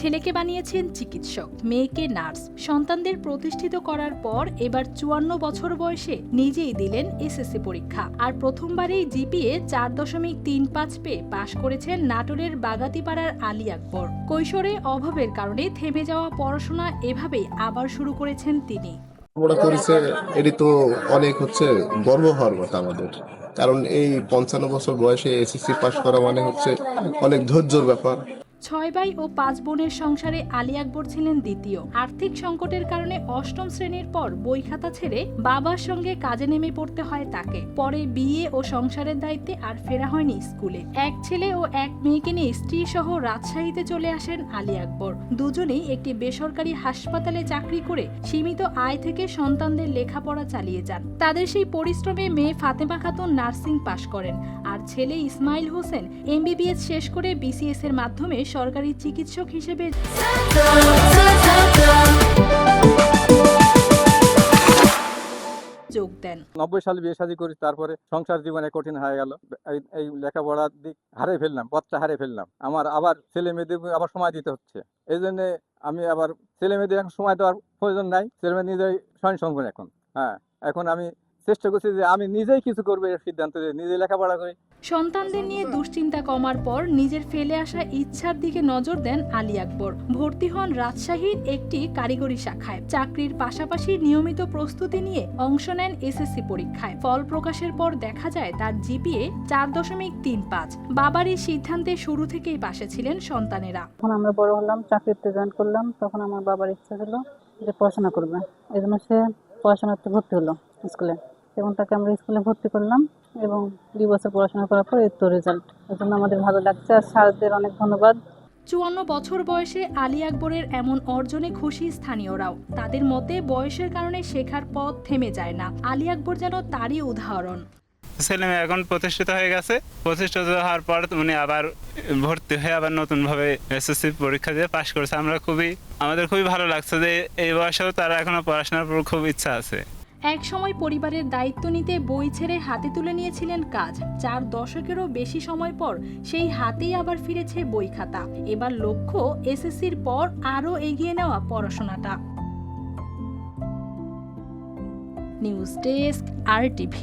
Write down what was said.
ছেলেকে বানিয়েছেন চিকিৎসক, মেয়েকে নার্স। সন্তানদের প্রতিষ্ঠিত করার পর এবার 54 বছর বয়সে নিজেই দিলেন এসএসসি পরীক্ষা। আর প্রথমবারেই জিপিএ 4.35 পেয়ে পাশ করেছেন নাটোরের বাগাতিপাড়ার আলী আকবর। কৈশোরে অভাবের কারণে থেমে যাওয়া পড়াশোনা এভাবেই আবার শুরু করেছেন তিনি। ওরা করেছে, এটি তো অনেক গর্ব হওয়ার কথা আমাদের, কারণ এই 55 বছর বয়সে এসএসসি পাশ করা মানে অনেক ধৈর্যের ব্যাপার। 6 ভাই ও 5 বোনের সংসারে আলী আকবর ছিলেন দ্বিতীয়। আর্থিক সংকটের কারণে 8ম শ্রেণীর পর বই খাতা ছেড়ে বাবার সঙ্গে কাজে নেমে পড়তে হয় তাকে। পরে বিয়ে ও সংসারের দায়িত্বে আর ফেরা হয়নি স্কুলে। এক ছেলে ও এক মেয়েকে নিয়ে স্ত্রী সহ রাজশাহীতে চলে আসেন আলী আকবর। দুজনেই একটি বেসরকারি হাসপাতালে চাকরি করে সীমিত আয় থেকে সন্তানদের লেখাপড়া চালিয়ে যান। তাদের সেই পরিশ্রমে মেয়ে ফাতেমা খাতুন নার্সিং পাশ করেন, আর ছেলে ইসমাইল হোসেন এমবিবিএস শেষ করে বিসিএস এর মাধ্যমে সরকারি চিকিৎসক হিসেবে যোগ দেন। 90 সালে বিয়ে শাদী করি, তারপরে সংসার জীবনে কঠিন হয়ে গেল। এই লেখাপড়ার দিক হারিয়ে ফেললাম, পথটা হারিয়ে ফেললাম। আমার আবার ছেলে মেয়েদের আবার সময় দিতে হচ্ছে। এই জন্য আমি আবার ছেলে মেয়েদের এখন সময় দেওয়ার প্রয়োজন নাই। ছেলে মেয়ে নিজেই স্বয়ংসম্পূর্ণ এখন আমি চেষ্টা করছি যে আমি নিজেই কিছু করবো, এর সিদ্ধান্ত নিজে লেখাপড়া করি। সন্তানদের নিয়ে দুশ্চিন্তা কমার পর নিজের ফেলে আসা ইচ্ছার দিকে নজর দেন আলী আকবর। ভর্তি হন রাজশাহীর একটি কারিগরি শাখায়। চাকরির পাশাপাশি নিয়মিত প্রস্তুতি নিয়ে অংশ নেন এসএসসি পরীক্ষায়। ফল প্রকাশের পর দেখা যায় তার জিপিএ 4.35। বাবার এই সিদ্ধান্তে শুরু থেকেই পাশে ছিলেন সন্তানেরা। যখন আমরা বড় হলাম, চাকরিতে জয়েন করলাম, তখন আমার বাবার ইচ্ছা ছিল যে পড়াশোনা করবে। এই জন্য সে পড়াশোনাতে ভর্তি হলো স্কুলে, এবং তাকে আমরা স্কুলে ভর্তি করলাম এবং 2 বছর পড়াশোনা করার পর এই তো রেজাল্ট। এই জন্য আমাদের ভালো লাগছে, আর স্যারদের অনেক ধন্যবাদ। 54 বছর বয়সে আলী আকবরের এমন অর্জনে খুশি স্থানীয়রাও। তাদের মতে বয়সের কারণে শেখার পথ থেমে যায় না। আলী আকবর যেন তারই উদাহরণ। ছেলে মেয়ে এখন প্রতিষ্ঠিত হয়ে গেছে। প্রতিষ্ঠিত হওয়ার পর উনি আবার ভর্তি হয়ে আবার নতুন ভাবে এসএসসি পরীক্ষা দিয়ে পাশ করেছে। আমাদের খুবই ভালো লাগছে যে এই বয়সেও তারা এখনো পড়াশোনার উপর খুব ইচ্ছা আছে। এক সময় পরিবারের দায়িত্ব নিতে বই ছেড়ে হাতে তুলে নিয়েছিলেন কাজ। 4 দশকেরও বেশি সময় পর সেই হাতেই আবার ফিরেছে বই খাতা। এবার লক্ষ্য এসএসসির পর আরও এগিয়ে নেওয়া পড়াশোনাটা। News desk, RTV।